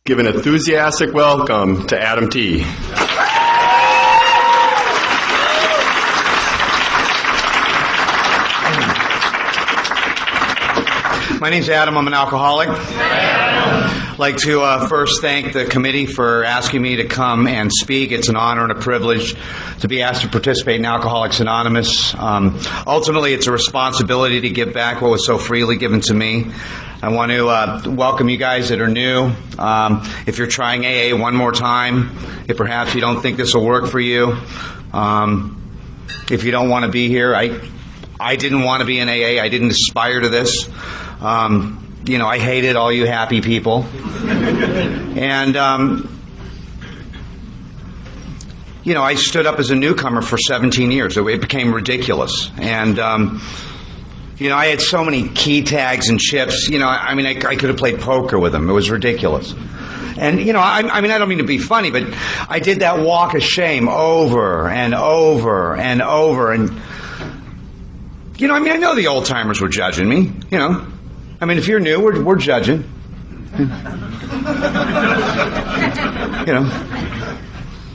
Give an enthusiastic welcome to Adam T. My name's Adam. I'm an alcoholic. I'd like to first thank the committee for asking me to come and speak. It's an honor and a privilege to be asked to participate in Alcoholics Anonymous. Ultimately, it's a responsibility to give back what was so freely given to me. I want to welcome you guys that are new. If you're trying AA one more time, if perhaps you don't think this will work for you, if you don't want to be here, I didn't want to be in AA. I didn't aspire to this. I hated all you happy people. And, I stood up as a newcomer for 17 years. It became ridiculous. And, I had so many key tags and chips. I could have played poker with them. It was ridiculous. And, I don't mean to be funny, but I did that walk of shame over and over and over. And, I know the old timers were judging me, if you're new, we're judging.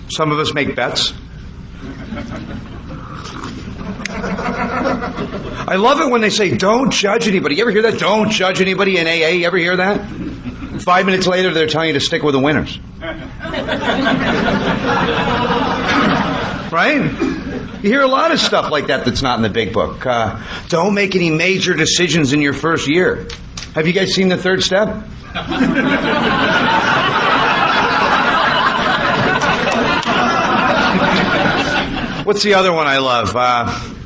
Some of us make bets. I love it when they say, don't judge anybody. You ever hear that? Don't judge anybody in AA. You ever hear that? 5 minutes later, they're telling you to stick with the winners. Right? You hear a lot of stuff like that that's not in the big book. Don't make any major decisions in your first year. Have you guys seen the third step? What's the other one I love?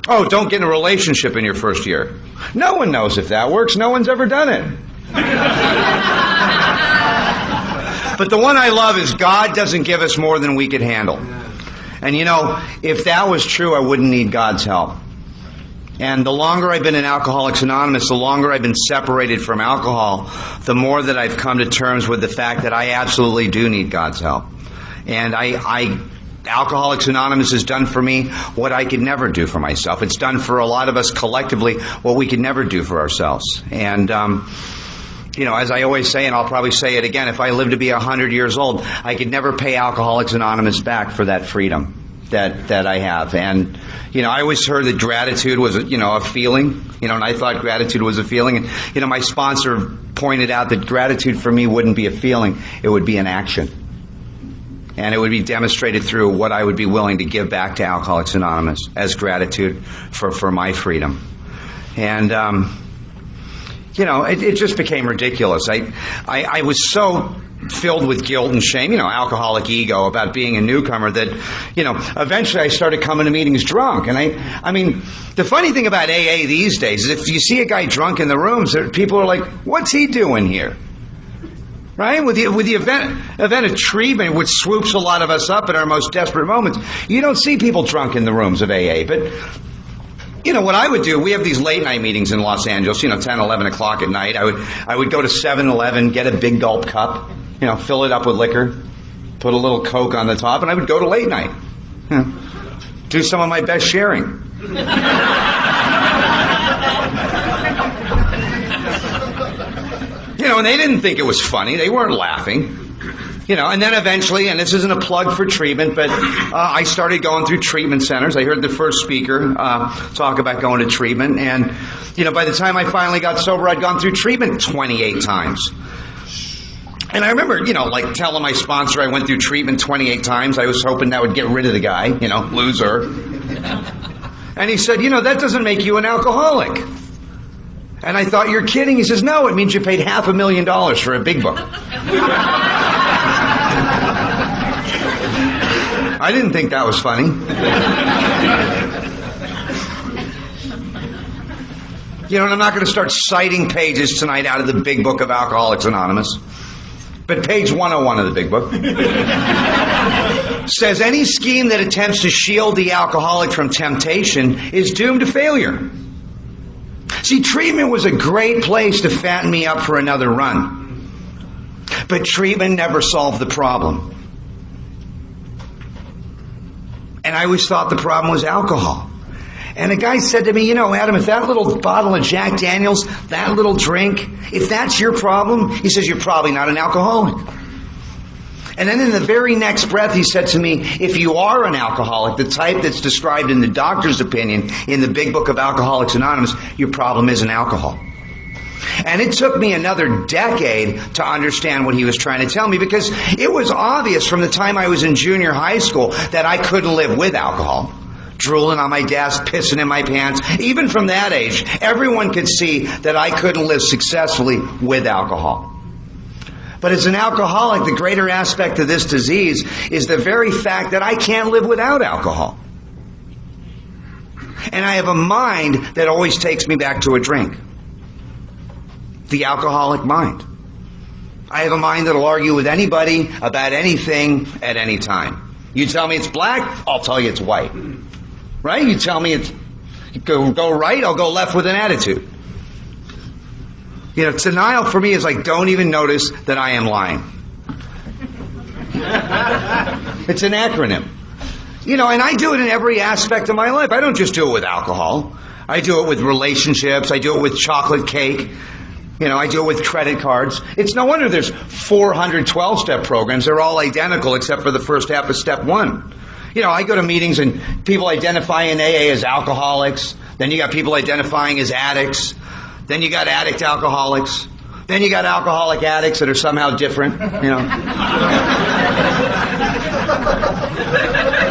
Don't get in a relationship in your first year. No one knows if that works. No one's ever done it. But the one I love is God doesn't give us more than we could handle. And if that was true, I wouldn't need God's help. And the longer I've been in Alcoholics Anonymous, the longer I've been separated from alcohol, the more that I've come to terms with the fact that I absolutely do need God's help. And Alcoholics Anonymous has done for me what I could never do for myself. It's done for a lot of us collectively what we could never do for ourselves. And, as I always say, and I'll probably say it again, if I live to be 100 years old, I could never pay Alcoholics Anonymous back for that freedom that I have. And, I always heard that gratitude was, a feeling, and I thought gratitude was a feeling. And, my sponsor pointed out that gratitude for me wouldn't be a feeling, it would be an action. And it would be demonstrated through what I would be willing to give back to Alcoholics Anonymous as gratitude for my freedom. And, it just became ridiculous. I was so filled with guilt and shame, alcoholic ego about being a newcomer that, eventually I started coming to meetings drunk. And the funny thing about AA these days is if you see a guy drunk in the rooms, people are like, what's he doing here? Right? With the event of treatment, which swoops a lot of us up in our most desperate moments, you don't see people drunk in the rooms of AA. But, what I would do, we have these late night meetings in Los Angeles, 10, 11 o'clock at night. I would go to 7-Eleven, get a big gulp cup, fill it up with liquor, put a little Coke on the top, and I would go to late night. Do some of my best sharing. And they didn't think it was funny. They weren't laughing. And then eventually, and this isn't a plug for treatment, but I started going through treatment centers. I heard the first speaker talk about going to treatment. And, by the time I finally got sober, I'd gone through treatment 28 times. And I remember, telling my sponsor I went through treatment 28 times. I was hoping that would get rid of the guy, loser. And he said, that doesn't make you an alcoholic. And I thought, you're kidding. He says, no, it means you paid $500,000 for a big book. I didn't think that was funny. And I'm not going to start citing pages tonight out of the big book of Alcoholics Anonymous. But page 101 of the big book says any scheme that attempts to shield the alcoholic from temptation is doomed to failure. See, treatment was a great place to fatten me up for another run. But treatment never solved the problem. And I always thought the problem was alcohol. And a guy said to me, Adam, if that little bottle of Jack Daniels, that little drink, if that's your problem, he says, you're probably not an alcoholic. And then in the very next breath, he said to me, if you are an alcoholic, the type that's described in the doctor's opinion in the big book of Alcoholics Anonymous, your problem isn't alcohol. And it took me another decade to understand what he was trying to tell me, because it was obvious from the time I was in junior high school that I couldn't live with alcohol. Drooling on my desk, pissing in my pants. Even from that age, everyone could see that I couldn't live successfully with alcohol. But as an alcoholic, the greater aspect of this disease is the very fact that I can't live without alcohol. And I have a mind that always takes me back to a drink. The alcoholic mind. I have a mind that'll argue with anybody about anything at any time. You tell me it's black, I'll tell you it's white. Right? You tell me it's go right, I'll go left with an attitude. You know, denial for me is like, don't even notice that I am lying. It's an acronym. You know, and I do it in every aspect of my life. I don't just do it with alcohol. I do it with relationships. I do it with chocolate cake. You know, I do it with credit cards. It's no wonder there's 400 12-step programs. They're all identical except for the first half of step 1. You know, I go to meetings and people identify in AA as alcoholics. Then you got people identifying as addicts. Then you got addict alcoholics. Then you got alcoholic addicts that are somehow different, you know.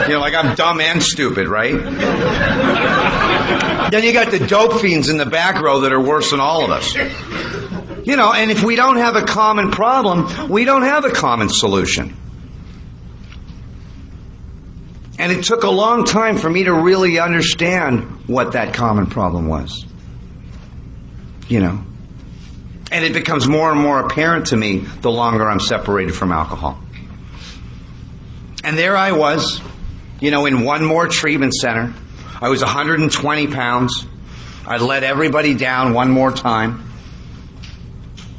You know, like I'm dumb and stupid, right? Then you got the dope fiends in the back row that are worse than all of us. You know, and if we don't have a common problem, we don't have a common solution. And it took a long time for me to really understand what that common problem was. You know. And it becomes more and more apparent to me the longer I'm separated from alcohol. And there I was, you know, in one more treatment center. I was 120 pounds. I'd let everybody down one more time.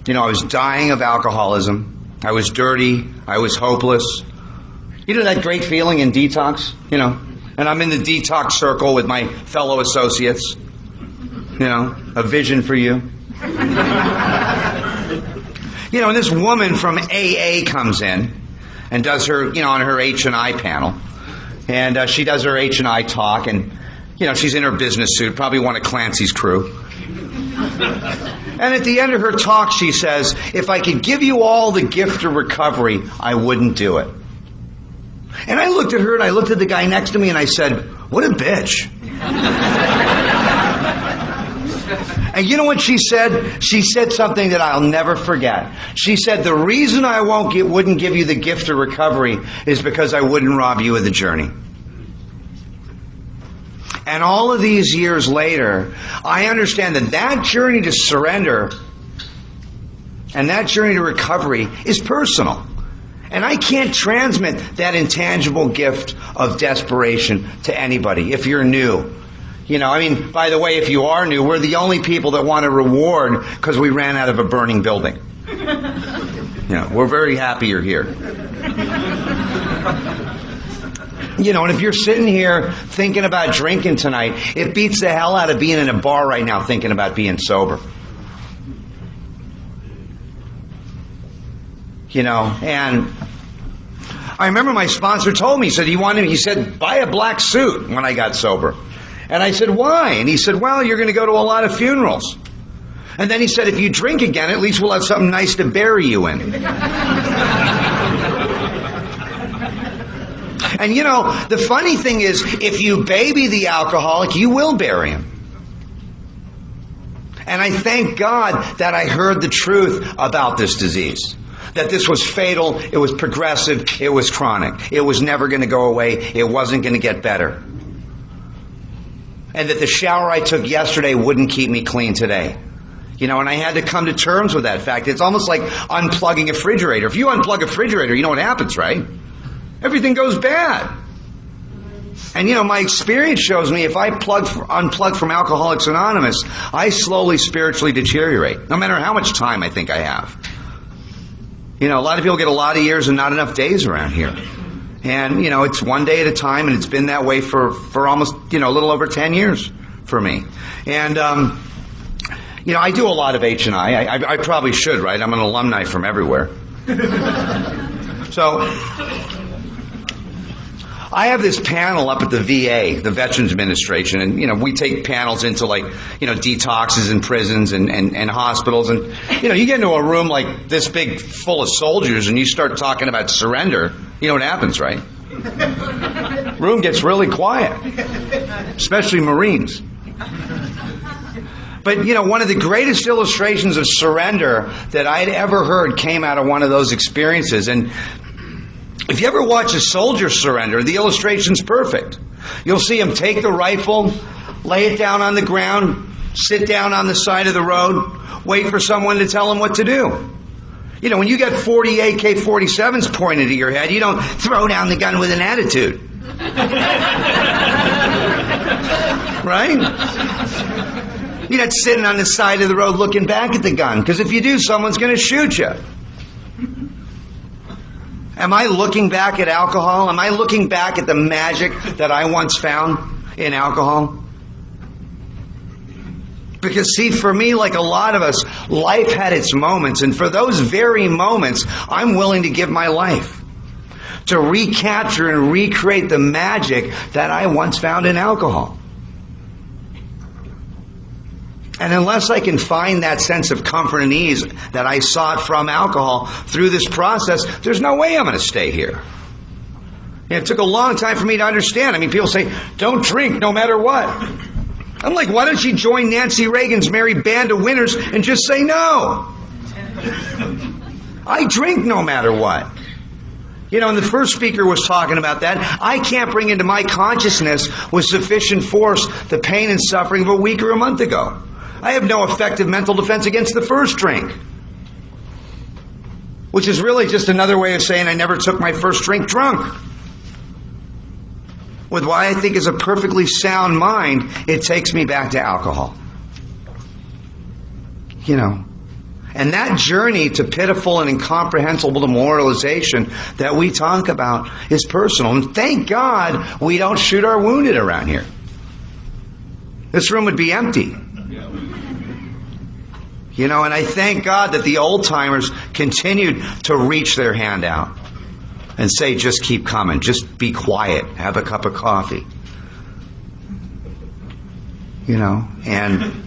You know, I was dying of alcoholism. I was dirty. I was hopeless. You know that great feeling in detox? You know, and I'm in the detox circle with my fellow associates. You know, a vision for you. You know, and this woman from AA comes in and does her, you know, on her H&I panel. And she does her H&I talk, and, you know, she's in her business suit, probably one of Clancy's crew. And at the end of her talk, she says, if I could give you all the gift of recovery, I wouldn't do it. And I looked at her, and I looked at the guy next to me, and I said, what a bitch. And you know what she said? She said something that I'll never forget. She said, the reason I wouldn't give you the gift of recovery is because I wouldn't rob you of the journey. And all of these years later, I understand that that journey to surrender and that journey to recovery is personal. And I can't transmit that intangible gift of desperation to anybody if you're new. You know, I mean, by the way, if you are new, we're the only people that want a reward because we ran out of a burning building. You know, we're very happy you're here. You know, and if you're sitting here thinking about drinking tonight, it beats the hell out of being in a bar right now thinking about being sober. You know, and I remember my sponsor told me, he said, buy a black suit when I got sober. And I said, why? And he said, well, you're going to go to a lot of funerals. And then he said, if you drink again, at least we'll have something nice to bury you in. And you know, the funny thing is, if you baby the alcoholic, you will bury him. And I thank God that I heard the truth about this disease. That this was fatal, it was progressive, it was chronic. It was never going to go away, it wasn't going to get better. And that the shower I took yesterday wouldn't keep me clean today. You know, and I had to come to terms with that fact. It's almost like unplugging a refrigerator. If you unplug a refrigerator, you know what happens, right? Everything goes bad. And you know, my experience shows me if I unplug from Alcoholics Anonymous, I slowly spiritually deteriorate, no matter how much time I think I have. You know, a lot of people get a lot of years and not enough days around here. And, you know, it's one day at a time, and it's been that way for almost, you know, a little over 10 years for me. And, you know, I do a lot of H&I. I probably should, right? I'm an alumni from everywhere. So, I have this panel up at the VA, the Veterans Administration, and, we take panels into, detoxes in prisons and hospitals, and, you get into a room like this big full of soldiers, and you start talking about surrender, you know what happens, right? Room gets really quiet, especially Marines. But, one of the greatest illustrations of surrender that I'd ever heard came out of one of those experiences. And if you ever watch a soldier surrender, the illustration's perfect. You'll see him take the rifle, lay it down on the ground, sit down on the side of the road, wait for someone to tell him what to do. When you get 40 AK-47s pointed at your head, you don't throw down the gun with an attitude. Right? You're not sitting on the side of the road looking back at the gun, because if you do, someone's going to shoot you. Am I looking back at alcohol? Am I looking back at the magic that I once found in alcohol? Because, see, for me, like a lot of us, life had its moments, and for those very moments, I'm willing to give my life to recapture and recreate the magic that I once found in alcohol. And unless I can find that sense of comfort and ease that I sought from alcohol through this process, there's no way I'm going to stay here. And it took a long time for me to understand. People say, don't drink no matter what. I'm like, why don't you join Nancy Reagan's merry band of winners and just say no? I drink no matter what. And the first speaker was talking about that. I can't bring into my consciousness with sufficient force the pain and suffering of a week or a month ago. I have no effective mental defense against the first drink. Which is really just another way of saying I never took my first drink drunk. With what I think is a perfectly sound mind, it takes me back to alcohol. And that journey to pitiful and incomprehensible demoralization that we talk about is personal. And thank God we don't shoot our wounded around here. This room would be empty. And I thank God that the old-timers continued to reach their hand out and say, just keep coming, just be quiet, have a cup of coffee. And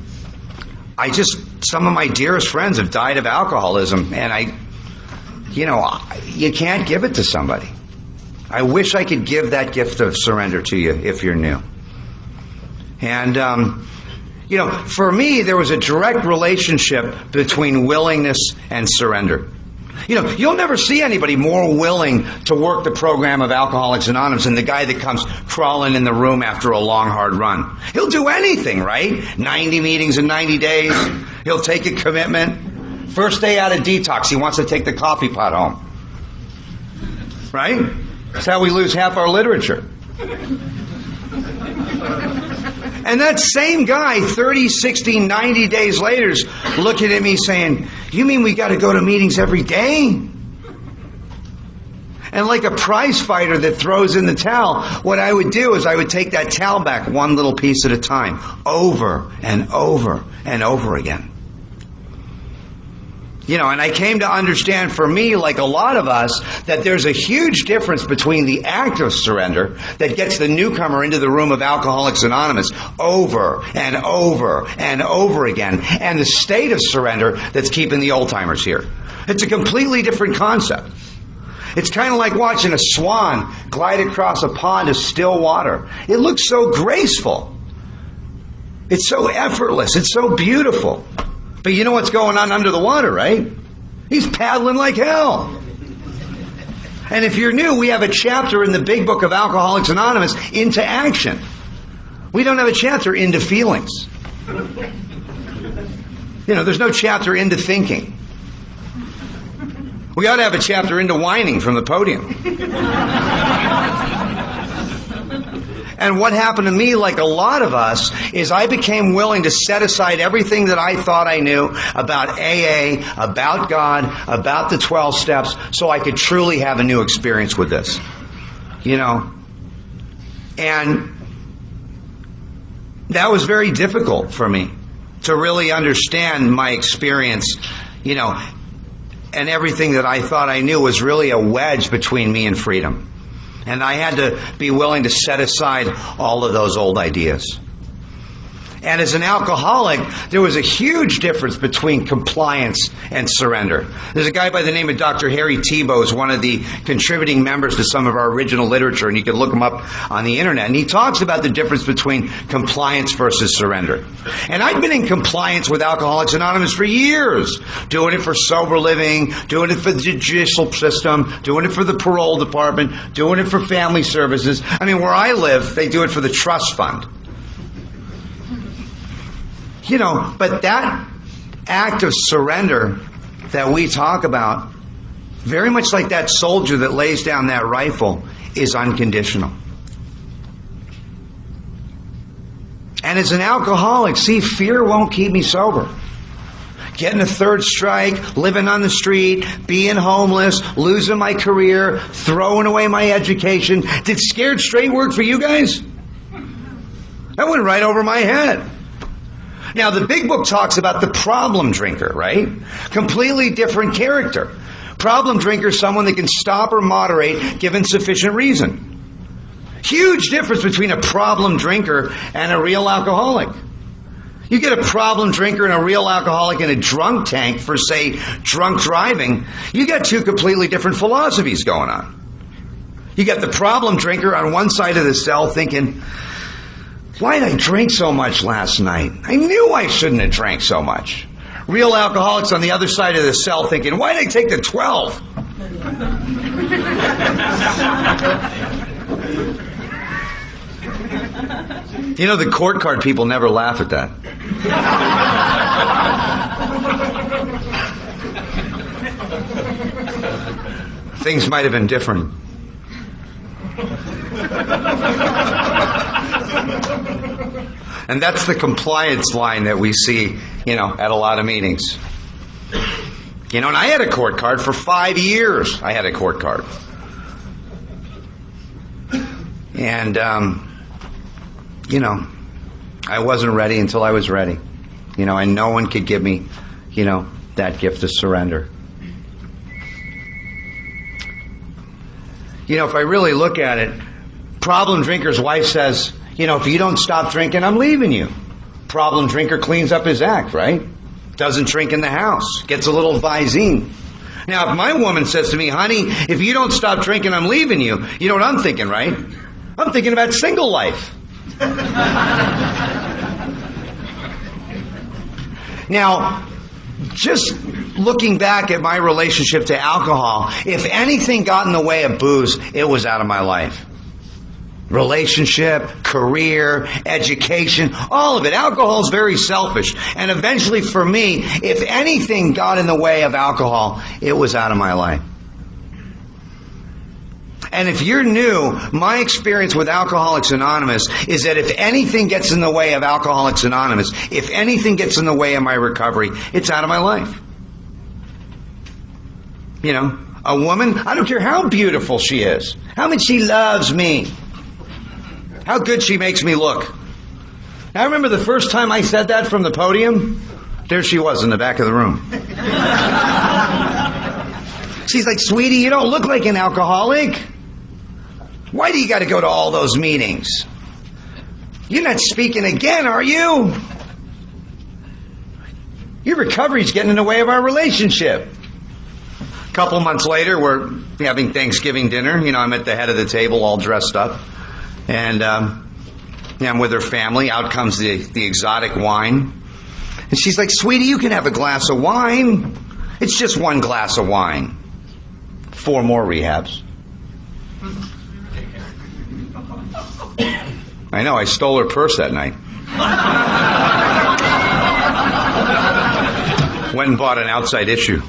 some of my dearest friends have died of alcoholism, and you can't give it to somebody. I wish I could give that gift of surrender to you if you're new. And, for me, there was a direct relationship between willingness and surrender. You'll never see anybody more willing to work the program of Alcoholics Anonymous than the guy that comes crawling in the room after a long, hard run. He'll do anything, right? 90 meetings in 90 days. He'll take a commitment. First day out of detox, he wants to take the coffee pot home. Right? That's how we lose half our literature. And that same guy, 30, 60, 90 days later, is looking at me saying, you mean we got to go to meetings every day? And like a prize fighter that throws in the towel, what I would do is I would take that towel back one little piece at a time, over and over and over again. And I came to understand, for me, like a lot of us, that there's a huge difference between the act of surrender that gets the newcomer into the room of Alcoholics Anonymous over and over and over again, and the state of surrender that's keeping the old-timers here. It's a completely different concept. It's kind of like watching a swan glide across a pond of still water. It looks so graceful. It's so effortless. It's so beautiful. But you know what's going on under the water, right? He's paddling like hell. And if you're new, we have a chapter in the big book of Alcoholics Anonymous, Into Action. We don't have a chapter into feelings. There's no chapter into thinking. We ought to have a chapter into whining from the podium. And what happened to me, like a lot of us, is I became willing to set aside everything that I thought I knew about AA, about God, about the 12 steps, so I could truly have a new experience with this. And that was very difficult for me to really understand my experience, and everything that I thought I knew was really a wedge between me and freedom. And I had to be willing to set aside all of those old ideas. And as an alcoholic, there was a huge difference between compliance and surrender. There's a guy by the name of Dr. Harry Tiebout, who's one of the contributing members to some of our original literature, and you can look him up on the internet. And he talks about the difference between compliance versus surrender. And I've been in compliance with Alcoholics Anonymous for years, doing it for sober living, doing it for the judicial system, doing it for the parole department, doing it for family services. I mean, where I live, they do it for the trust fund. You know, but that act of surrender that we talk about, very much like that soldier that lays down that rifle, is unconditional. And as an alcoholic, see, fear won't keep me sober. Getting a third strike, living on the street, being homeless, losing my career, throwing away my education. Did scared straight work for you guys? That went right over my head. Now, the big book talks about the problem drinker, right? Completely different character. Problem drinker is someone that can stop or moderate given sufficient reason. Huge difference between a problem drinker and a real alcoholic. You get a problem drinker and a real alcoholic in a drunk tank for, say, drunk driving, you got two completely different philosophies going on. You got the problem drinker on one side of the cell thinking, why did I drink so much last night? I knew I shouldn't have drank so much. Real alcoholics on the other side of the cell thinking, why did I take the 12? You know, the court card people never laugh at that. Things might have been different. And that's the compliance line that we see, at a lot of meetings. And I had a court card for 5 years. I had a court card. And, I wasn't ready until I was ready. And no one could give me, that gift of surrender. If I really look at it, problem drinker's wife says, if you don't stop drinking, I'm leaving you. Problem drinker cleans up his act, right? Doesn't drink in the house. Gets a little Visine. Now, if my woman says to me, honey, if you don't stop drinking, I'm leaving you. You know what I'm thinking, right? I'm thinking about single life. Now, just looking back at my relationship to alcohol, if anything got in the way of booze, it was out of my life. Relationship, career, education, all of it. Alcohol is very selfish. And eventually for me, if anything got in the way of alcohol, it was out of my life. And if you're new, my experience with Alcoholics Anonymous is that if anything gets in the way of Alcoholics Anonymous, if anything gets in the way of my recovery, it's out of my life. A woman, I don't care how beautiful she is, how much she loves me, how good she makes me look. I remember the first time I said that from the podium, there she was in the back of the room. She's like, sweetie, you don't look like an alcoholic. Why do you got to go to all those meetings? You're not speaking again, are you? Your recovery's getting in the way of our relationship. A couple months later, we're having Thanksgiving dinner. I'm at the head of the table all dressed up. And I'm with her family. Out comes the exotic wine. And she's like, sweetie, you can have a glass of wine. It's just one glass of wine. 4 more rehabs. I know, I stole her purse that night. Went and bought an outside issue.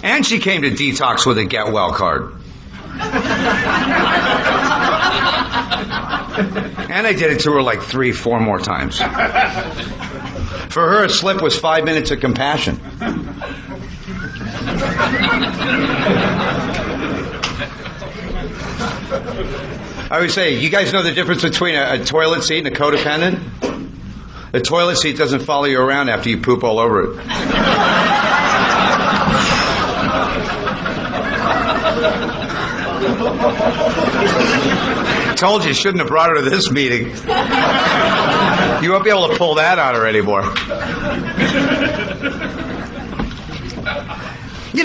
And she came to detox with a get well card. And I did it to her like 3-4 more times. For her, a slip was 5 minutes of compassion. I always say, you guys know the difference between a toilet seat and a codependent? The toilet seat doesn't follow you around after you poop all over it. Told you shouldn't have brought her to this meeting. You won't be able to pull that out of her anymore.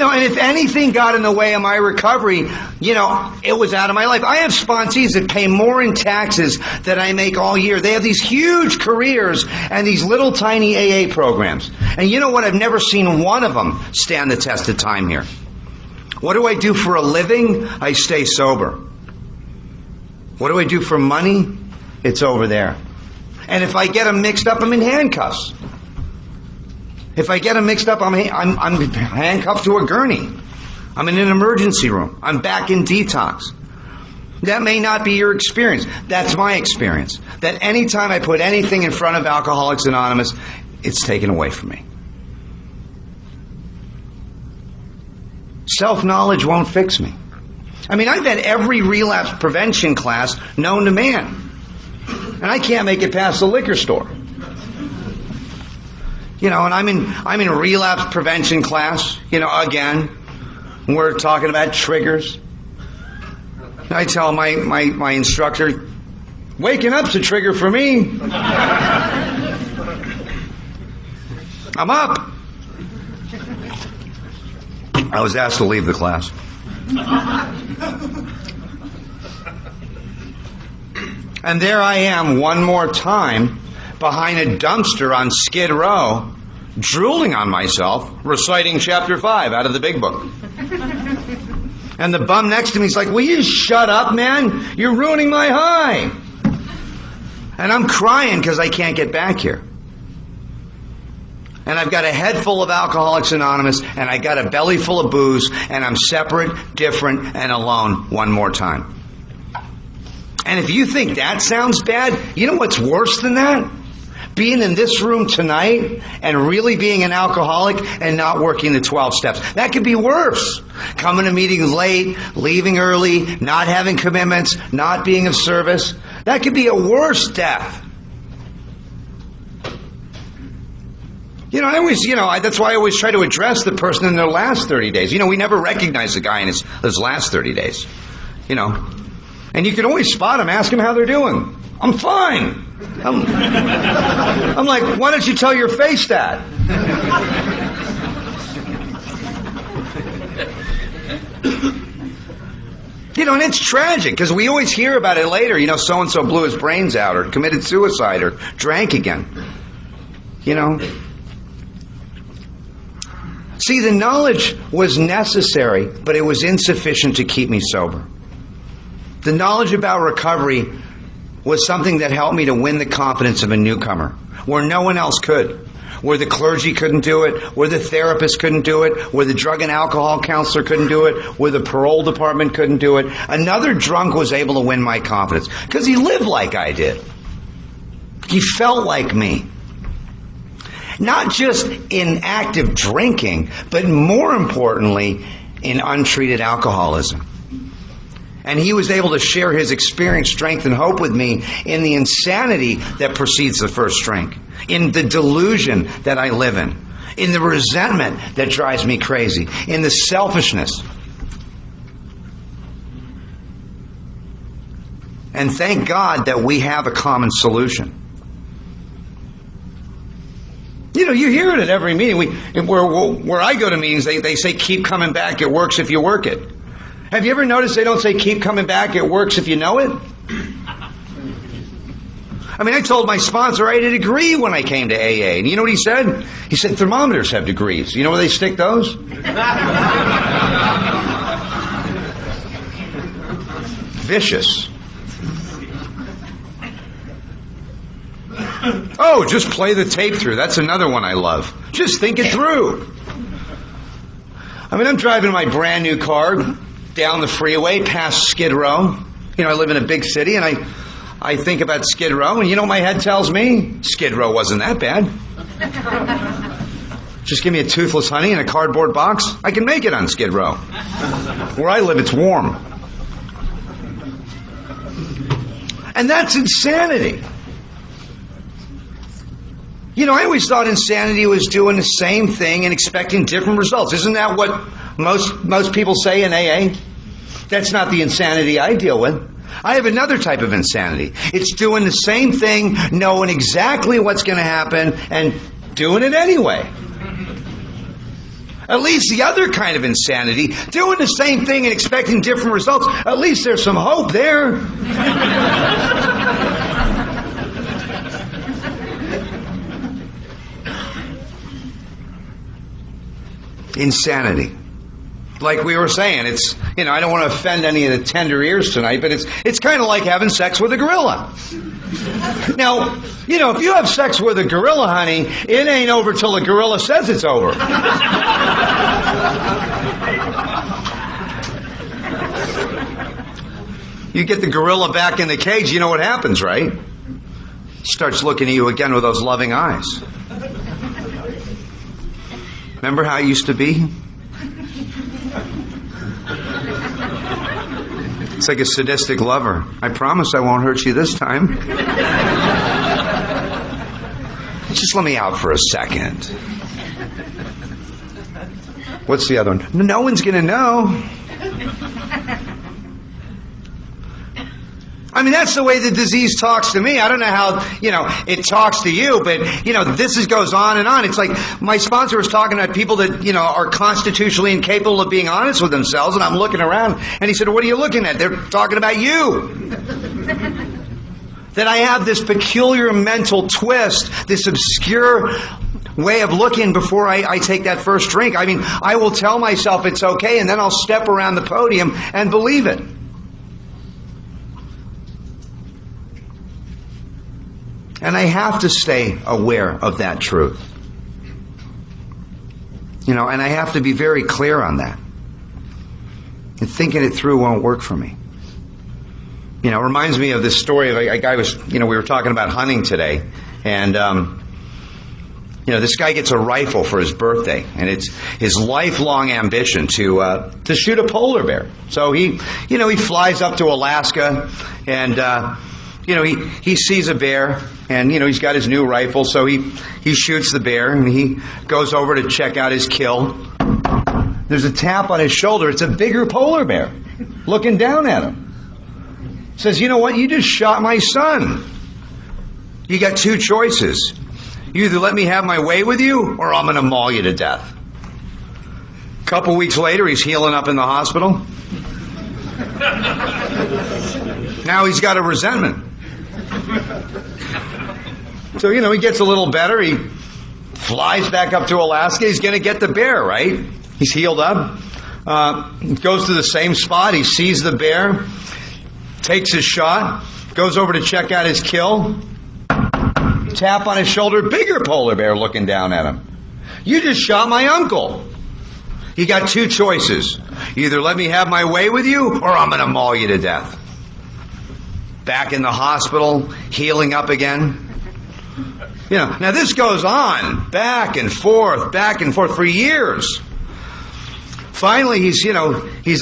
And if anything got in the way of my recovery, it was out of my life. I have sponsees that pay more in taxes than I make all year. They have these huge careers and these little tiny AA programs. And you know what? I've never seen one of them stand the test of time here. What do I do for a living? I stay sober. What do I do for money? It's over there. And if I get them mixed up, I'm in handcuffs. If I get them mixed up, I'm handcuffed to a gurney. I'm in an emergency room. I'm back in detox. That may not be your experience. That's my experience. That anytime I put anything in front of Alcoholics Anonymous, it's taken away from me. Self-knowledge won't fix me. I've had every relapse prevention class known to man. And I can't make it past the liquor store. And I'm in relapse prevention class, again. We're talking about triggers. And I tell my instructor, waking up's a trigger for me. I'm up. I was asked to leave the class. And there I am one more time behind a dumpster on Skid Row, drooling on myself, reciting chapter 5 out of the big book. And the bum next to me is like, will you shut up, man? You're ruining my high. And I'm crying because I can't get back here. And I've got a head full of Alcoholics Anonymous, and I got a belly full of booze, and I'm separate, different, and alone one more time. And if you think that sounds bad, you know what's worse than that? Being in this room tonight and really being an alcoholic and not working the 12 steps. That could be worse. Coming to meetings late, leaving early, not having commitments, not being of service. That could be a worse death. That's why I always try to address the person in their last 30 days. We never recognize the guy in his last 30 days. And you can always spot them, ask them how they're doing. I'm fine. I'm like, why don't you tell your face that? And it's tragic because we always hear about it later. So-and-so blew his brains out or committed suicide or drank again. See, the knowledge was necessary, but it was insufficient to keep me sober. The knowledge about recovery was something that helped me to win the confidence of a newcomer, where no one else could. Where the clergy couldn't do it, where the therapist couldn't do it, where the drug and alcohol counselor couldn't do it, where the parole department couldn't do it. Another drunk was able to win my confidence, because he lived like I did. He felt like me. Not just in active drinking, but more importantly, in untreated alcoholism. And he was able to share his experience, strength, and hope with me in the insanity that precedes the first drink, in the delusion that I live in the resentment that drives me crazy, in the selfishness. And thank God that we have a common solution. You hear it at every meeting. Where I go to meetings, they say, keep coming back, it works if you work it. Have you ever noticed they don't say keep coming back, it works if you know it? I told my sponsor I had a degree when I came to AA. And you know what he said? He said thermometers have degrees. You know where they stick those? Vicious. Oh, just play the tape through. That's another one I love. Just think it through. I'm driving my brand new car down the freeway past Skid Row. I live in a big city, and I think about Skid Row, and you know what my head tells me? Skid Row wasn't that bad. Just give me a toothless honey in a cardboard box. I can make it on Skid Row. Where I live, it's warm. And that's insanity. I always thought insanity was doing the same thing and expecting different results. Isn't that what most people say in AA? That's not the insanity I deal with. I have another type of insanity. It's doing the same thing, knowing exactly what's going to happen, and doing it anyway. At least the other kind of insanity, doing the same thing and expecting different results, at least there's some hope there. Insanity. Like we were saying, it's, I don't want to offend any of the tender ears tonight, but it's kind of like having sex with a gorilla. Now, if you have sex with a gorilla, honey, it ain't over till the gorilla says it's over. You get the gorilla back in the cage, you know what happens, right? Starts looking at you again with those loving eyes. Remember how it used to be? It's like a sadistic lover. I promise I won't hurt you this time. Just let me out for a second. What's the other one? No one's going to know. I mean, that's the way the disease talks to me. I don't know how, it talks to you, but, this goes on and on. It's like my sponsor was talking about people that, are constitutionally incapable of being honest with themselves, and I'm looking around, and he said, what are you looking at? They're talking about you. That I have this peculiar mental twist, this obscure way of looking before I take that first drink. I mean, I will tell myself it's okay, and then I'll step around the podium and believe it. And I have to stay aware of that truth. And I have to be very clear on that. And thinking it through won't work for me. It reminds me of this story of a guy we were talking about hunting today. And, this guy gets a rifle for his birthday. And it's his lifelong ambition to shoot a polar bear. So he flies up to Alaska and, he sees a bear, and, he's got his new rifle, so he shoots the bear, and he goes over to check out his kill. There's a tap on his shoulder. It's a bigger polar bear looking down at him. Says, you know what? You just shot my son. You got two choices. You either let me have my way with you, or I'm going to maul you to death. A couple weeks later, he's healing up in the hospital. Now he's got a resentment. So, he gets a little better. He flies back up to Alaska. He's going to get the bear, right? He's healed up. Goes to the same spot. He sees the bear. Takes his shot. Goes over to check out his kill. Tap on his shoulder. Bigger polar bear looking down at him. You just shot my uncle. You got two choices. Either let me have my way with you, or I'm going to maul you to death. Back in the hospital, healing up again. Now this goes on back and forth for years. Finally, he's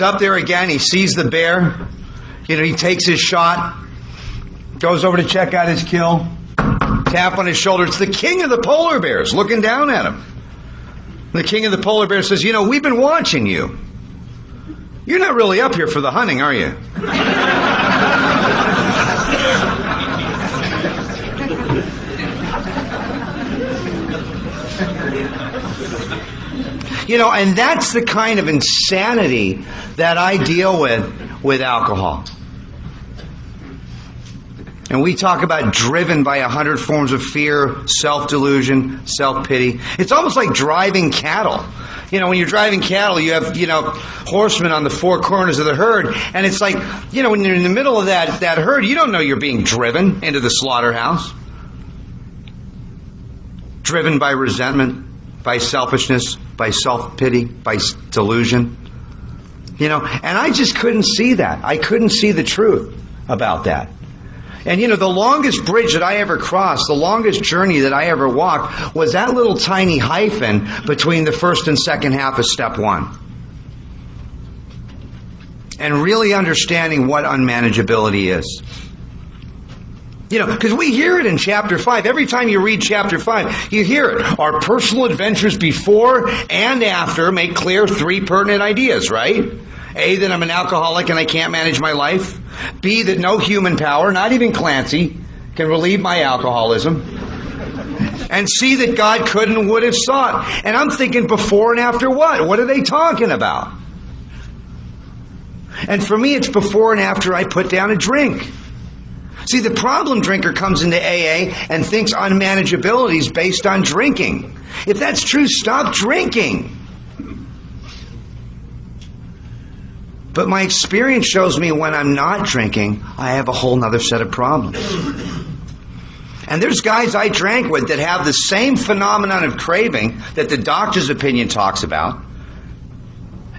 up there again. He sees the bear. He takes his shot, goes over to check out his kill. Tap on his shoulder. It's the king of the polar bears looking down at him. The king of the polar bears says, we've been watching you. You're not really up here for the hunting, are you? And that's the kind of insanity that I deal with alcohol. And we talk about driven by 100 forms of fear, self-delusion, self-pity. It's almost like driving cattle. When you're driving cattle, you have, horsemen on the four corners of the herd. And it's like, when you're in the middle of that herd, you don't know you're being driven into the slaughterhouse. Driven by resentment, by selfishness, by self-pity, by delusion. And I just couldn't see that. I couldn't see the truth about that. And the longest bridge that I ever crossed, the longest journey that I ever walked, was that little tiny hyphen between the first and second half of step one. And really understanding what unmanageability is. You know, because we hear it in chapter 5. Every time you read chapter 5, you hear it. Our personal adventures before and after make clear 3 pertinent ideas, right? A, that I'm an alcoholic and I can't manage my life. B, that no human power, not even Clancy, can relieve my alcoholism. And C, that God could and would have sought. And I'm thinking, before and after what? What are they talking about? And for me, it's before and after I put down a drink. See, the problem drinker comes into AA and thinks unmanageability is based on drinking. If that's true, stop drinking. But my experience shows me when I'm not drinking, I have a whole nother set of problems. And there's guys I drank with that have the same phenomenon of craving that the doctor's opinion talks about.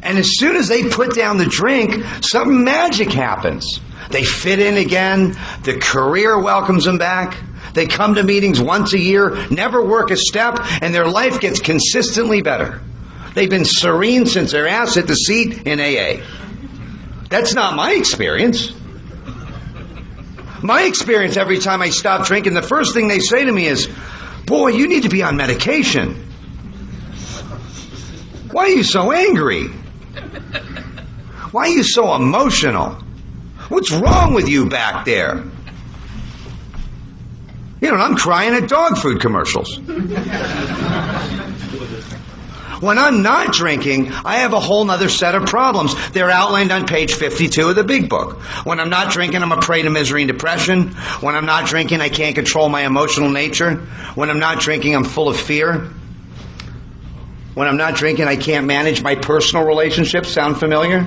And as soon as they put down the drink, something magic happens. They fit in again. The career welcomes them back. They come to meetings once a year, never work a step, and their life gets consistently better. They've been serene since their ass hit the seat in AA. That's not my experience. My experience, every time I stop drinking, the first thing they say to me is, "Boy, you need to be on medication. Why are you so angry? Why are you so emotional? What's wrong with you back there?" You know, I'm crying at dog food commercials. When I'm not drinking, I have a whole other set of problems. They're outlined on page 52 of the big book. When I'm not drinking, I'm a prey to misery and depression. When I'm not drinking, I can't control my emotional nature. When I'm not drinking, I'm full of fear. When I'm not drinking, I can't manage my personal relationships. Sound familiar?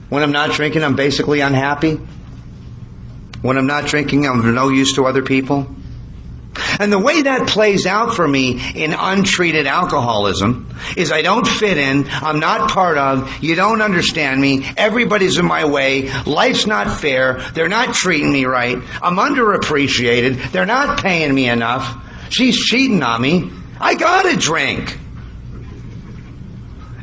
When I'm not drinking, I'm basically unhappy. When I'm not drinking, I'm of no use to other people. And the way that plays out for me in untreated alcoholism is I don't fit in, I'm not part of, you don't understand me, everybody's in my way, life's not fair, they're not treating me right, I'm underappreciated, they're not paying me enough, she's cheating on me, I gotta drink.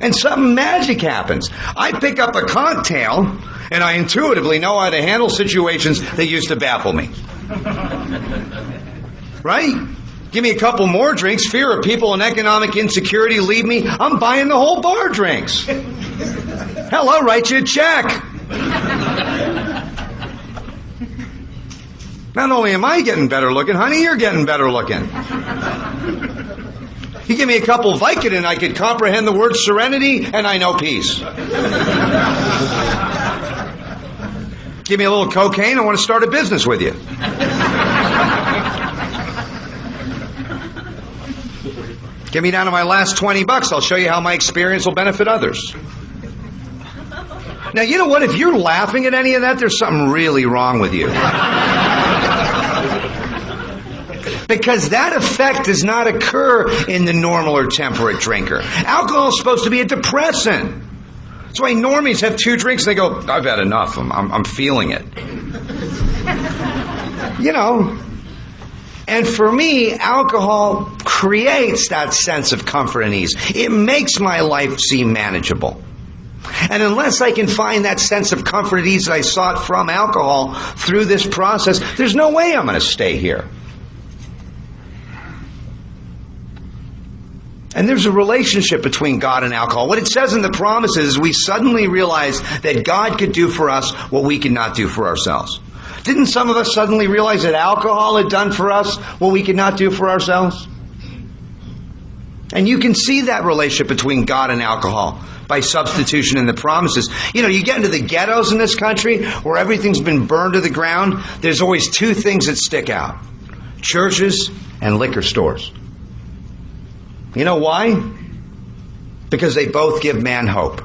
And something magic happens. I pick up a cocktail and I intuitively know how to handle situations that used to baffle me. Right? Give me a couple more drinks, fear of people and economic insecurity leave me, I'm buying the whole bar drinks. Hell, I'll write you a check. Not only am I getting better looking, honey, you're getting better looking. You give me a couple Vicodin, I could comprehend the word serenity, and I know peace. Give me a little cocaine, I want to start a business with you. Give me down to my last $20, I'll show you how my experience will benefit others. Now, you know what? If you're laughing at any of that, there's something really wrong with you. Because that effect does not occur in the normal or temperate drinker. Alcohol is supposed to be a depressant. That's why normies have 2 drinks and they go, I've had enough, I'm feeling it. You know. And for me, alcohol creates that sense of comfort and ease. It makes my life seem manageable. And unless I can find that sense of comfort and ease that I sought from alcohol through this process, there's no way I'm going to stay here. And there's a relationship between God and alcohol. What it says in the promises is we suddenly realize that God could do for us what we could not do for ourselves. Didn't some of us suddenly realize that alcohol had done for us what we could not do for ourselves? And you can see that relationship between God and alcohol by substitution in the promises. You know, you get into the ghettos in this country where everything's been burned to the ground, there's always 2 things that stick out. Churches and liquor stores. You know why? Because they both give man hope.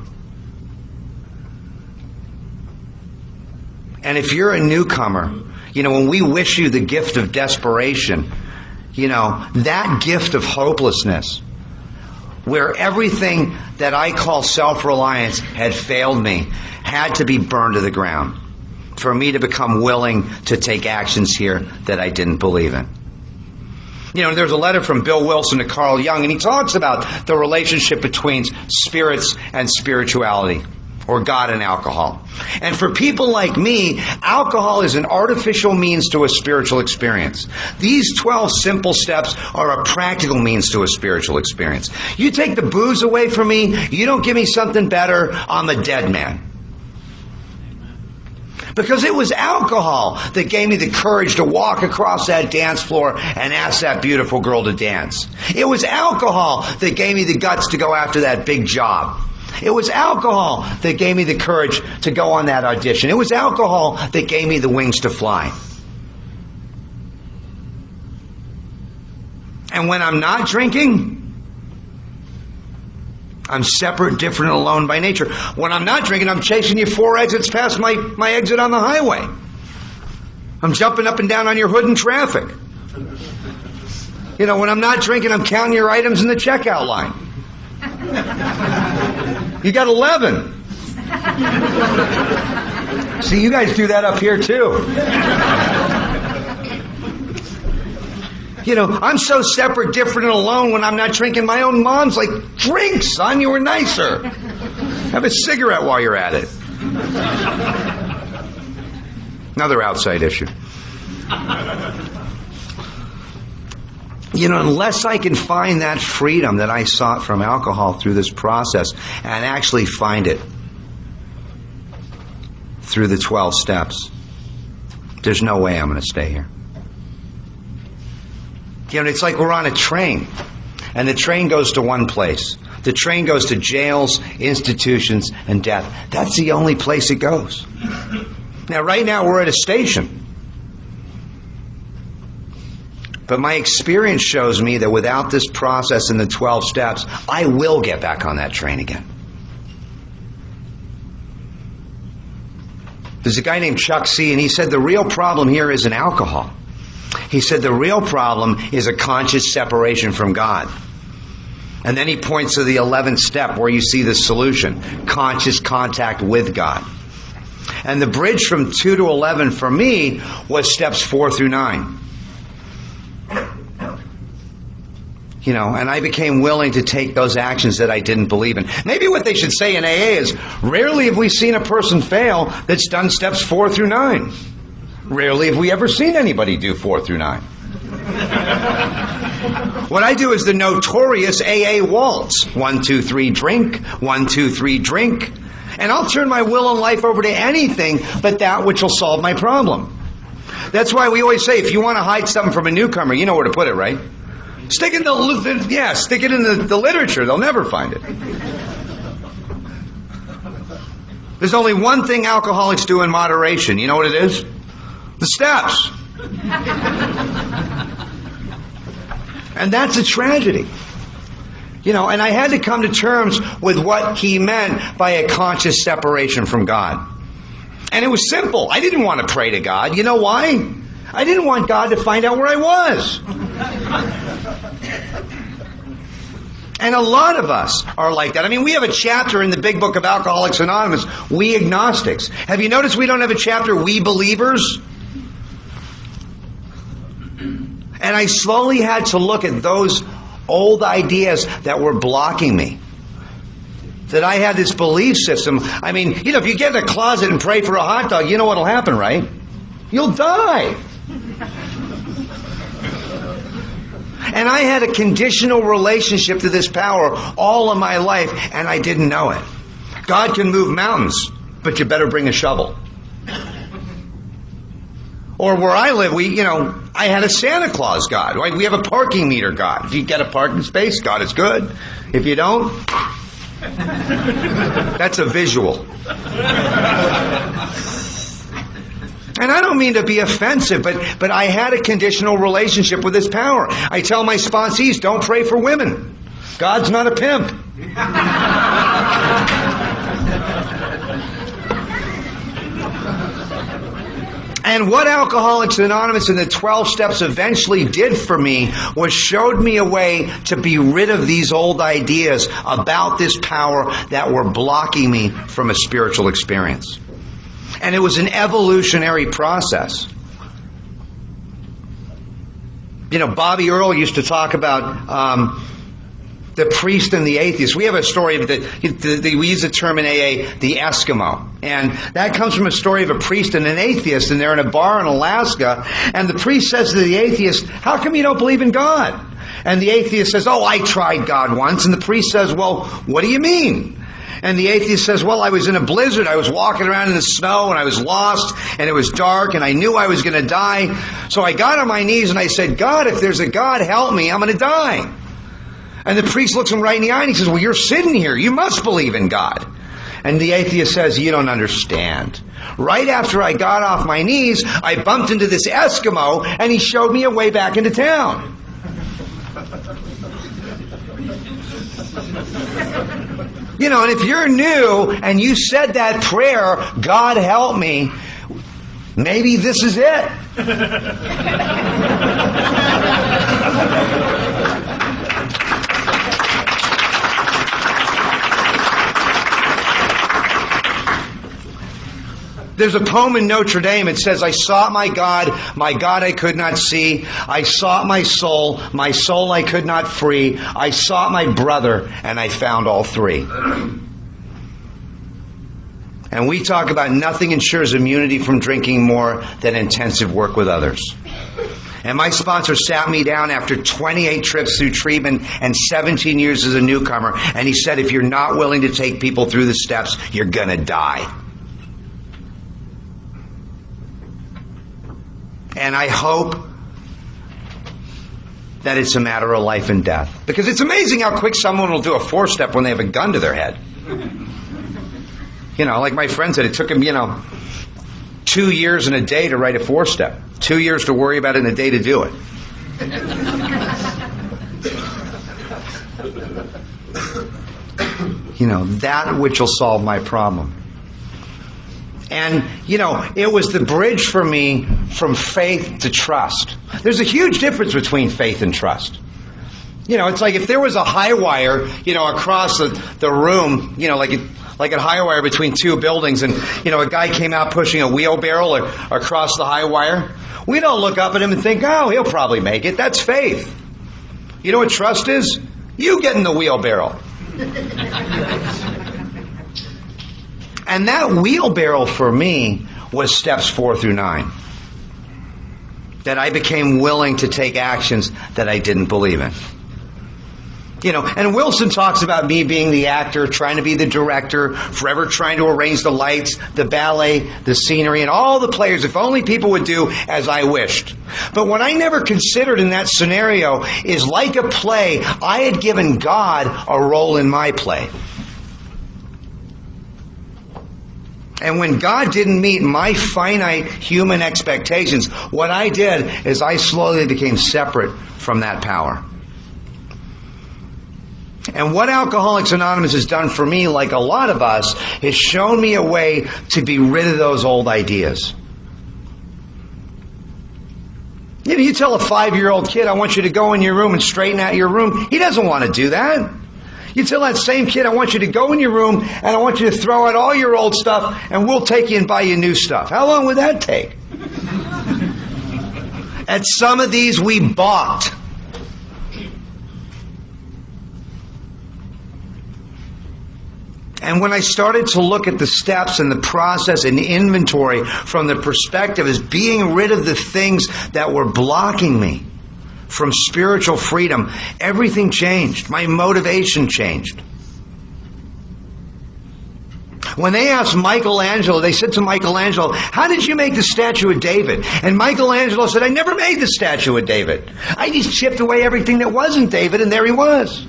And if you're a newcomer, you know, when we wish you the gift of desperation, you know, that gift of hopelessness, where everything that I call self-reliance had failed me, had to be burned to the ground for me to become willing to take actions here that I didn't believe in. You know, there's a letter from Bill Wilson to Carl Jung, and he talks about the relationship between spirits and spirituality. or God and alcohol. And for people like me, alcohol is an artificial means to a spiritual experience. These 12 simple steps are a practical means to a spiritual experience. You take the booze away from me, you don't give me something better, I'm a dead man. Because it was alcohol that gave me the courage to walk across that dance floor and ask that beautiful girl to dance. It was alcohol that gave me the guts to go after that big job. It was alcohol that gave me the courage to go on that audition. It was alcohol that gave me the wings to fly. And when I'm not drinking, I'm separate, different, and alone by nature. When I'm not drinking, I'm chasing you 4 exits past my exit on the highway. I'm jumping up and down on your hood in traffic. You know, when I'm not drinking, I'm counting your items in the checkout line. You got 11. See, you guys do that up here too. You know, I'm so separate, different, and alone when I'm not drinking. My own mom's like, drink, son, you were nicer. Have a cigarette while you're at it. Another outside issue. You know, unless I can find that freedom that I sought from alcohol through this process, and actually find it through the 12 steps, there's no way I'm going to stay here. You know, it's like we're on a train, and the train goes to one place. The train goes to jails, institutions, and death. That's the only place it goes. Now, right now, we're at a station. But my experience shows me that without this process and the 12 steps, I will get back on that train again. There's a guy named Chuck C., and he said the real problem here isn't alcohol. He said the real problem is a conscious separation from God. And then he points to the 11th step where you see the solution, conscious contact with God. And the bridge from 2 to 11 for me was steps 4 through 9. You know, and I became willing to take those actions that I didn't believe in. Maybe what they should say in AA is, rarely have we seen a person fail that's done steps 4 through 9. Rarely have we ever seen anybody do 4 through 9. What I do is the notorious AA waltz. 1, 2, 3, drink. 1, 2, 3, drink. And I'll turn my will and life over to anything but that which will solve my problem. That's why we always say, if you want to hide something from a newcomer, you know where to put it, right? Stick it in the literature. They'll never find it. There's only one thing alcoholics do in moderation. You know what it is? The steps. And that's a tragedy. You know, and I had to come to terms with what he meant by a conscious separation from God. And it was simple. I didn't want to pray to God. You know why? I didn't want God to find out where I was. And a lot of us are like that. I mean, we have a chapter in the big book of Alcoholics Anonymous, We Agnostics. Have you noticed we don't have a chapter, We Believers? And I slowly had to look at those old ideas that were blocking me. That I had this belief system. I mean, you know, if you get in a closet and pray for a hot dog, you know what'll happen, right? You'll die. And I had a conditional relationship to this power all of my life, and I didn't know it. God can move mountains, but you better bring a shovel. Or where I live, I had a Santa Claus God. Right? We have a parking meter God. If you get a parking space, God is good. If you don't, that's a visual. And I don't mean to be offensive, but I had a conditional relationship with this power. I tell my sponsees, don't pray for women. God's not a pimp. And what Alcoholics Anonymous and the 12 steps eventually did for me was showed me a way to be rid of these old ideas about this power that were blocking me from a spiritual experience. And it was an evolutionary process. You know, Bobby Earl used to talk about the priest and the atheist. We have a story of we use the term in AA, the Eskimo. And that comes from a story of a priest and an atheist, and they're in a bar in Alaska, and the priest says to the atheist, "How come you don't believe in God?" And the atheist says, "Oh, I tried God once." And the priest says, "Well, what do you mean?" And the atheist says, "Well, I was in a blizzard. I was walking around in the snow, and I was lost, and it was dark, and I knew I was going to die. So I got on my knees, and I said, 'God, if there's a God, help me. I'm going to die.'" And the priest looks him right in the eye, and he says, "Well, you're sitting here. You must believe in God." And the atheist says, "You don't understand. Right after I got off my knees, I bumped into this Eskimo, and he showed me a way back into town." You know, and if you're new and you said that prayer, "God help me," maybe this is it. There's a poem in Notre Dame. It says, "I sought my God I could not see. I sought my soul I could not free. I sought my brother, and I found all three." And we talk about nothing ensures immunity from drinking more than intensive work with others. And my sponsor sat me down after 28 trips through treatment and 17 years as a newcomer, and he said, "If you're not willing to take people through the steps, you're gonna die." And I hope that it's a matter of life and death. Because it's amazing how quick someone will do a 4-step when they have a gun to their head. You know, like my friend said, it took him, 2 years and a day to write a 4-step. 2 years to worry about it and a day to do it. That which will solve my problem. And, it was the bridge for me from faith to trust. There's a huge difference between faith and trust. It's like if there was a high wire, across the room, like a high wire between two buildings, and, a guy came out pushing a wheelbarrow across the high wire. We don't look up at him and think, "Oh, he'll probably make it." That's faith. You know what trust is? You get in the wheelbarrow. And that wheelbarrow for me was steps 4 through 9. That I became willing to take actions that I didn't believe in. And Wilson talks about me being the actor, trying to be the director, forever trying to arrange the lights, the ballet, the scenery, and all the players, if only people would do as I wished. But what I never considered in that scenario is, like a play, I had given God a role in my play. And when God didn't meet my finite human expectations, what I did is I slowly became separate from that power. And what Alcoholics Anonymous has done for me, like a lot of us, has shown me a way to be rid of those old ideas. You tell a 5-year-old kid, "I want you to go in your room and straighten out your room." He doesn't want to do that. You tell that same kid, "I want you to go in your room and I want you to throw out all your old stuff and we'll take you and buy you new stuff." How long would that take? At some of these we balked. And when I started to look at the steps and the process and inventory from the perspective as being rid of the things that were blocking me from spiritual freedom, everything changed. My motivation changed. When they asked Michelangelo, they said to Michelangelo, "How did you make the statue of David?" And Michelangelo said, "I never made the statue of David. I just chipped away everything that wasn't David, and there he was."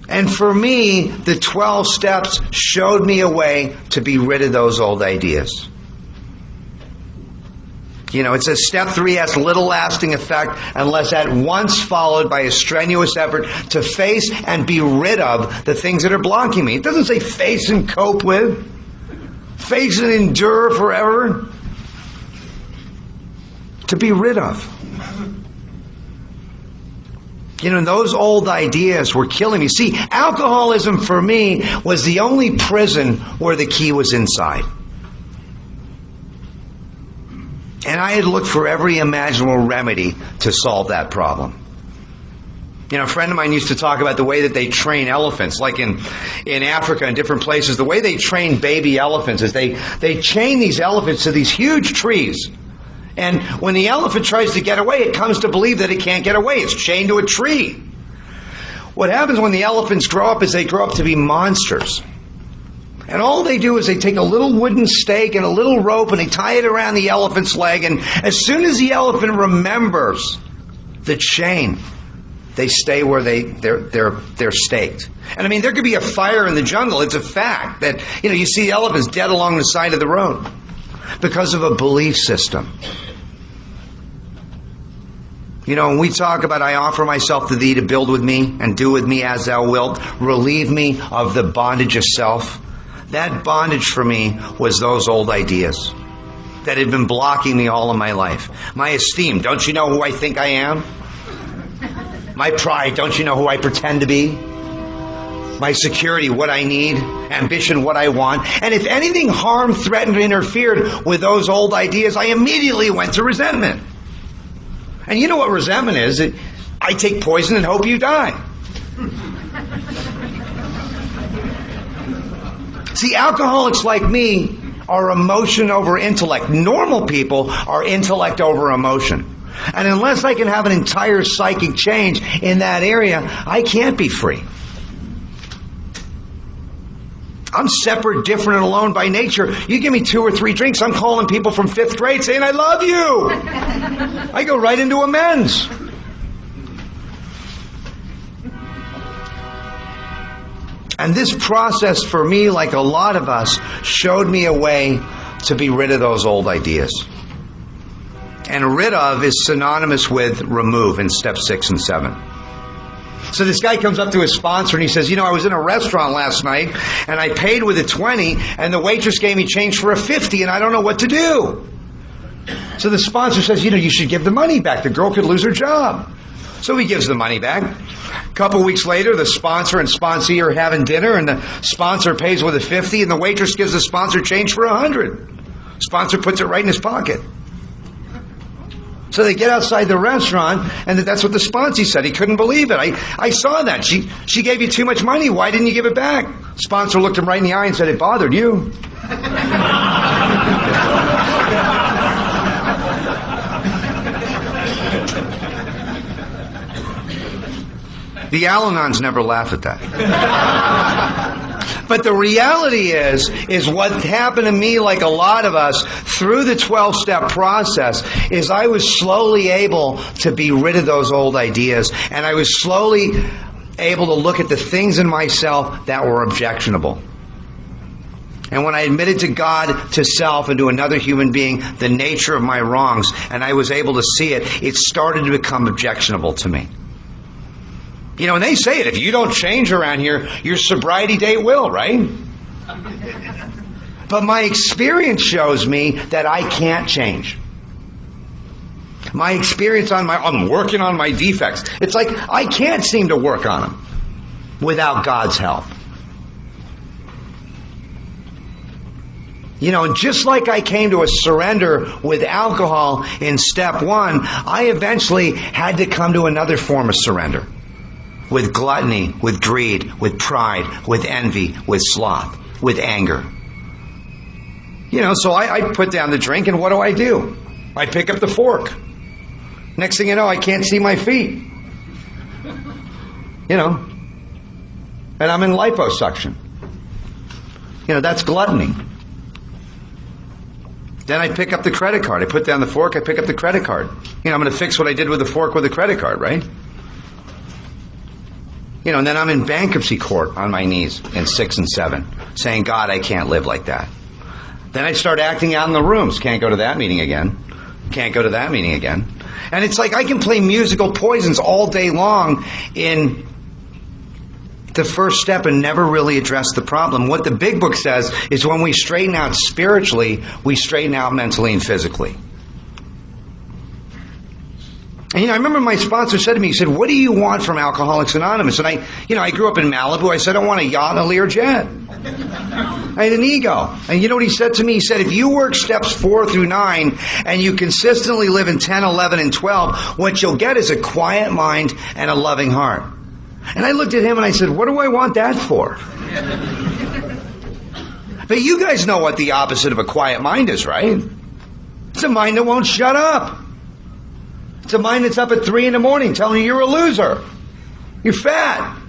And for me, the 12 steps showed me a way to be rid of those old ideas. It says step 3 has little lasting effect unless at once followed by a strenuous effort to face and be rid of the things that are blocking me. It doesn't say face and cope with. Face and endure forever. To be rid of. Those old ideas were killing me. See, alcoholism for me was the only prison where the key was inside. And I had looked for every imaginable remedy to solve that problem. You know, a friend of mine used to talk about the way that they train elephants, like in Africa and different places. The way they train baby elephants is they chain these elephants to these huge trees. And when the elephant tries to get away, it comes to believe that it can't get away. It's chained to a tree. What happens when the elephants grow up is they grow up to be monsters. And all they do is they take a little wooden stake and a little rope and they tie it around the elephant's leg. And as soon as the elephant remembers the chain, they stay where they're staked. And I mean, there could be a fire in the jungle. It's a fact that, you see elephants dead along the side of the road because of a belief system. When we talk about, I offer myself to thee to build with me and do with me as thou wilt, relieve me of the bondage of self. That bondage for me was those old ideas that had been blocking me all of my life. My esteem, don't you know who I think I am? My pride, don't you know who I pretend to be? My security, what I need. Ambition, what I want. And if anything harmed, threatened, or interfered with those old ideas, I immediately went to resentment. And you know what resentment is? I take poison and hope you die. See, alcoholics like me are emotion over intellect. Normal people are intellect over emotion. And unless I can have an entire psychic change in that area, I can't be free. I'm separate, different, and alone by nature. You give me 2 or 3 drinks, I'm calling people from 5th grade saying, I love you. I go right into amends. And this process for me, like a lot of us, showed me a way to be rid of those old ideas. And rid of is synonymous with remove in step 6 and 7. So this guy comes up to his sponsor and he says, I was in a restaurant last night and I paid with a 20 and the waitress gave me change for a 50 and I don't know what to do. So the sponsor says, you should give the money back. The girl could lose her job. So he gives the money back. A couple weeks later, the sponsor and sponsee are having dinner and the sponsor pays with a 50 and the waitress gives the sponsor change for 100. Sponsor puts it right in his pocket. So they get outside the restaurant, and that's what the sponsor said. He couldn't believe it. I saw that. She gave you too much money. Why didn't you give it back? Sponsor looked him right in the eye and said, it bothered you. The Al-Anons never laugh at that. But the reality is what happened to me, like a lot of us, through the 12-step process, is I was slowly able to be rid of those old ideas, and I was slowly able to look at the things in myself that were objectionable. And when I admitted to God, to self, and to another human being the nature of my wrongs, and I was able to see it, it started to become objectionable to me. And they say it, if you don't change around here, your sobriety date will, right? But my experience shows me that I can't change. My experience I'm working on my defects. It's like I can't seem to work on them without God's help. And just like I came to a surrender with alcohol in step 1, I eventually had to come to another form of surrender. With gluttony, with greed, with pride, with envy, with sloth, with anger. So I put down the drink, and what do? I pick up the fork. Next thing you know, I can't see my feet. And I'm in liposuction. That's gluttony. Then I pick up the credit card. I put down the fork, I pick up the credit card. I'm going to fix what I did with the fork with the credit card, right? And then I'm in bankruptcy court on my knees in 6 and 7, saying, God, I can't live like that. Then I start acting out in the rooms. Can't go to that meeting again. Can't go to that meeting again. And it's like I can play musical poisons all day long in the first step and never really address the problem. What the big book says is when we straighten out spiritually, we straighten out mentally and physically. And I remember my sponsor said to me, he said, what do you want from Alcoholics Anonymous? And I grew up in Malibu. I said, I want a yacht and a Learjet. I had an ego. And you know what he said to me? He said, if you work steps 4 through 9 and you consistently live in 10, 11, and 12, what you'll get is a quiet mind and a loving heart. And I looked at him and I said, what do I want that for? But you guys know what the opposite of a quiet mind is, right? It's a mind that won't shut up. It's a mind that's up at 3 in the morning telling you you're a loser. You're fat.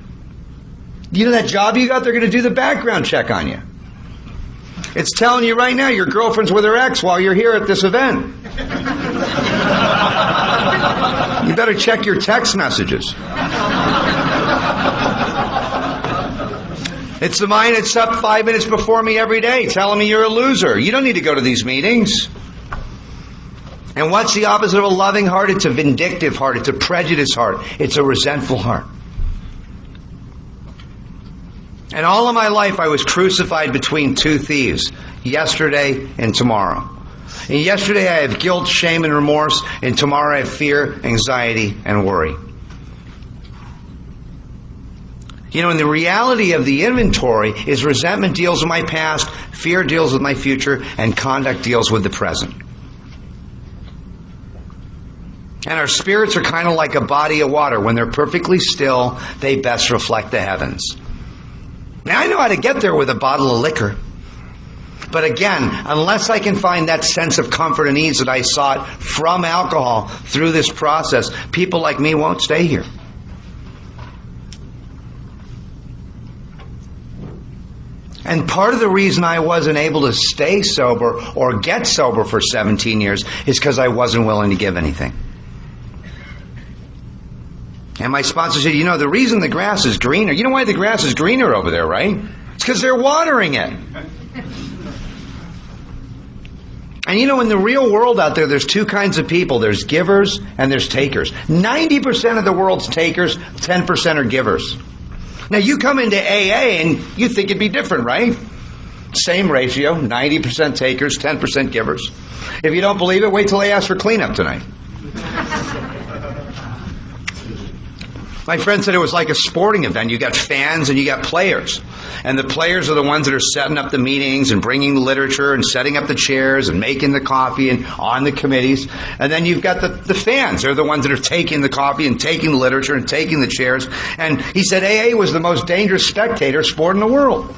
You know that job you got? They're going to do the background check on you. It's telling you right now your girlfriend's with her ex while you're here at this event. You better check your text messages. It's the mind that's up 5 minutes before me every day telling me you're a loser. You don't need to go to these meetings. And what's the opposite of a loving heart? It's a vindictive heart. It's a prejudiced heart. It's a resentful heart. And all of my life I was crucified between 2 thieves, yesterday and tomorrow. And yesterday I have guilt, shame, and remorse, and tomorrow I have fear, anxiety, and worry. You know, and the reality of the inventory is resentment deals with my past, fear deals with my future, and conduct deals with the present. And our spirits are kind of like a body of water. When they're perfectly still, they best reflect the heavens. Now, I know how to get there with a bottle of liquor. But again, unless I can find that sense of comfort and ease that I sought from alcohol through this process, people like me won't stay here. And part of the reason I wasn't able to stay sober or get sober for 17 years is because I wasn't willing to give anything. And my sponsor said, you know, the reason the grass is greener, you know why the grass is greener over there, right? It's because they're watering it. And you know, in the real world out there, there's 2 kinds of people. There's givers and there's takers. 90% of the world's takers, 10% are givers. Now, you come into AA and you think it'd be different, right? Same ratio, 90% takers, 10% givers. If you don't believe it, wait till I ask for cleanup tonight. My friend said it was like a sporting event. You got fans and you got players. And the players are the ones that are setting up the meetings and bringing the literature and setting up the chairs and making the coffee and on the committees. And then you've got the fans. They're the ones that are taking the coffee and taking the literature and taking the chairs. And he said AA was the most dangerous spectator sport in the world.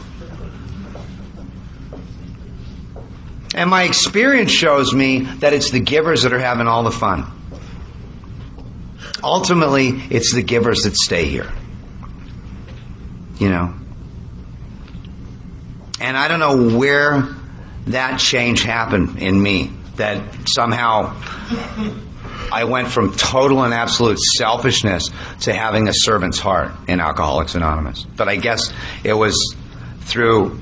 And my experience shows me that it's the givers that are having all the fun. Ultimately, it's the givers that stay here. You know? And I don't know where that change happened in me. That somehow I went from total and absolute selfishness to having a servant's heart in Alcoholics Anonymous. But I guess it was through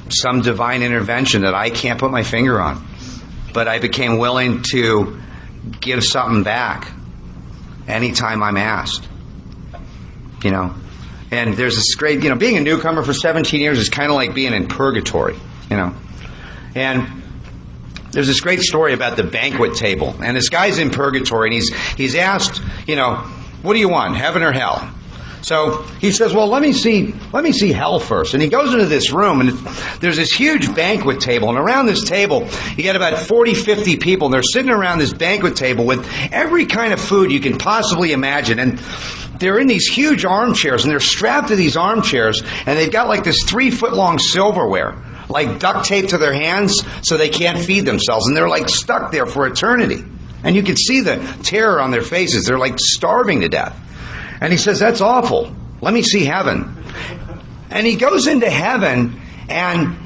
some divine intervention that I can't put my finger on. But I became willing to give something back anytime I'm asked. You know? And there's this great, you know, being a newcomer for 17 years is kind of like being in purgatory, you know. And there's this great story about the banquet table. And this guy's in purgatory, and he's asked, you know, what do you want, heaven or hell? So he says, well, let me see hell first. And he goes into this room, and there's this huge banquet table. And around this table, you get about 40, 50 people. And they're sitting around this banquet table with every kind of food you can possibly imagine. And they're in these huge armchairs, and they're strapped to these armchairs. And they've got like this 3-foot-long silverware, like duct tape to their hands so they can't feed themselves. And they're like stuck there for eternity. And you can see the terror on their faces. They're like starving to death. And he says, that's awful. Let me see heaven. And he goes into heaven, and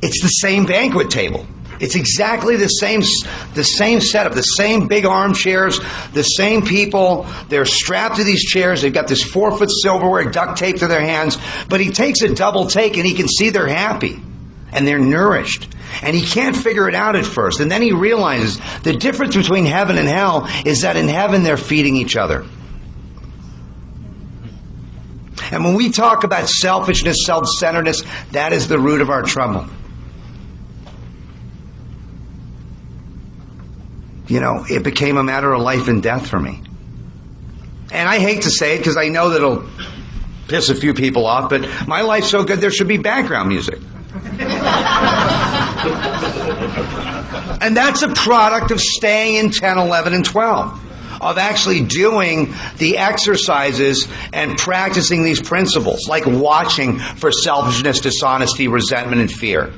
it's the same banquet table. It's exactly the same setup, the same big armchairs, the same people. They're strapped to these chairs. They've got this 4-foot silverware duct taped to their hands. But he takes a double take, and he can see they're happy. And they're nourished. And he can't figure it out at first. And then he realizes the difference between heaven and hell is that in heaven they're feeding each other. And when we talk about selfishness, self-centeredness, that is the root of our trouble. You know, it became a matter of life and death for me. And I hate to say it because I know that it'll piss a few people off, but my life's so good there should be background music. And that's a product of staying in 10, 11, and 12. Of actually doing the exercises and practicing these principles, like watching for selfishness, dishonesty, resentment, and fear.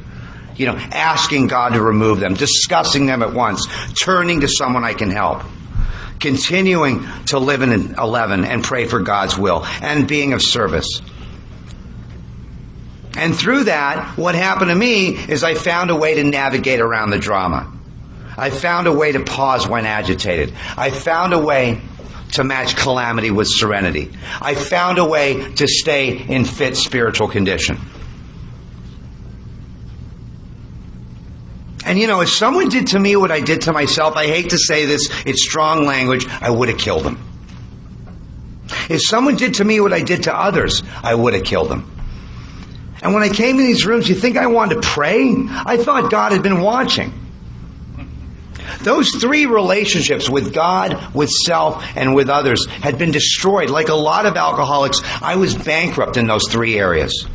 Asking God to remove them, discussing them at once, turning to someone I can help, continuing to live in 11 and pray for God's will, and being of service. And through that, what happened to me is I found a way to navigate around the drama. I found a way to pause when agitated. I found a way to match calamity with serenity. I found a way to stay in fit spiritual condition. And if someone did to me what I did to myself, I hate to say this, it's strong language, I would have killed them. If someone did to me what I did to others, I would have killed them. And when I came in these rooms, you think I wanted to pray? I thought God had been watching. Those three relationships with God, with self, and with others had been destroyed. Like a lot of alcoholics, I was bankrupt in those three areas.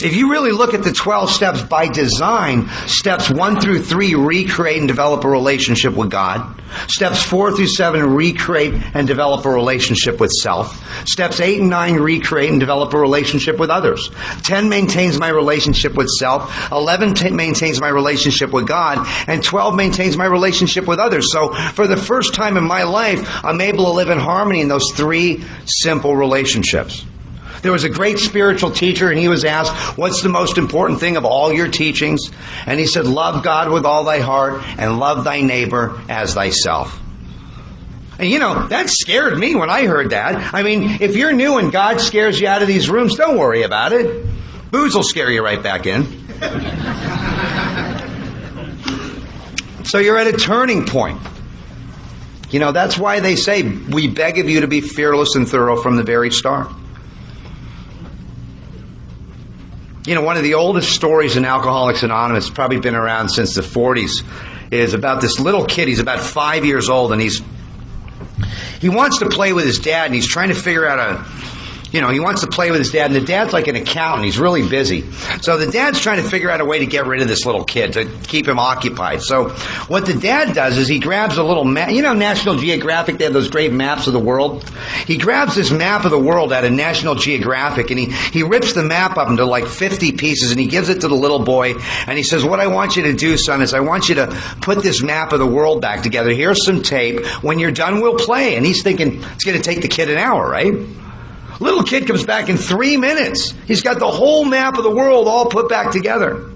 If you really look at the 12 steps by design, steps 1 through 3 recreate and develop a relationship with God. Steps 4 through 7 recreate and develop a relationship with self. Steps 8 and 9 recreate and develop a relationship with others. 10 maintains my relationship with self. 11 maintains my relationship with God. And 12 maintains my relationship with others. So for the first time in my life, I'm able to live in harmony in those three simple relationships. There was a great spiritual teacher, and he was asked, what's the most important thing of all your teachings? And he said, love God with all thy heart and love thy neighbor as thyself. And that scared me when I heard that. I mean, if you're new and God scares you out of these rooms, don't worry about it. Booze will scare you right back in. So you're at a turning point. That's why they say, we beg of you to be fearless and thorough from the very start. One of the oldest stories in Alcoholics Anonymous, probably been around since the 40s, is about this little kid. He's about 5 years old, and he wants to play with his dad, and he's trying to figure out he wants to play with his dad, and the dad's like an accountant. He's really busy. So the dad's trying to figure out a way to get rid of this little kid, to keep him occupied. So what the dad does is he grabs a little map. National Geographic, they have those great maps of the world. He grabs this map of the world out of National Geographic, and he rips the map up into like 50 pieces, and he gives it to the little boy, and he says, what I want you to do, son, is I want you to put this map of the world back together. Here's some tape. When you're done, we'll play. And he's thinking, it's going to take the kid an hour, right? Little kid comes back in 3 minutes. He's got the whole map of the world all put back together.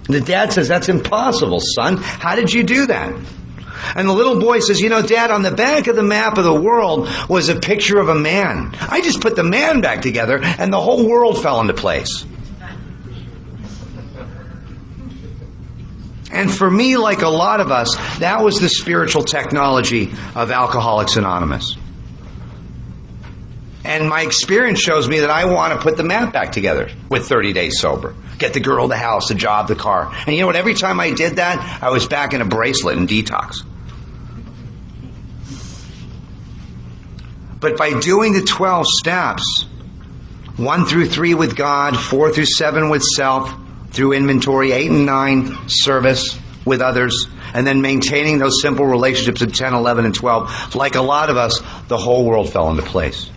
The dad says, that's impossible, son. How did you do that? And the little boy says, Dad, on the back of the map of the world was a picture of a man. I just put the man back together and the whole world fell into place. And for me, like a lot of us, that was the spiritual technology of Alcoholics Anonymous. And my experience shows me that I want to put the map back together with 30 days sober. Get the girl, the house, the job, the car. And you know what? Every time I did that, I was back in a bracelet and detox. But by doing the 12 steps, 1 through 3 with God, 4 through 7 with self, through inventory, 8 and 9, service with others, and then maintaining those simple relationships at 10, 11, and 12, like a lot of us, the whole world fell into place.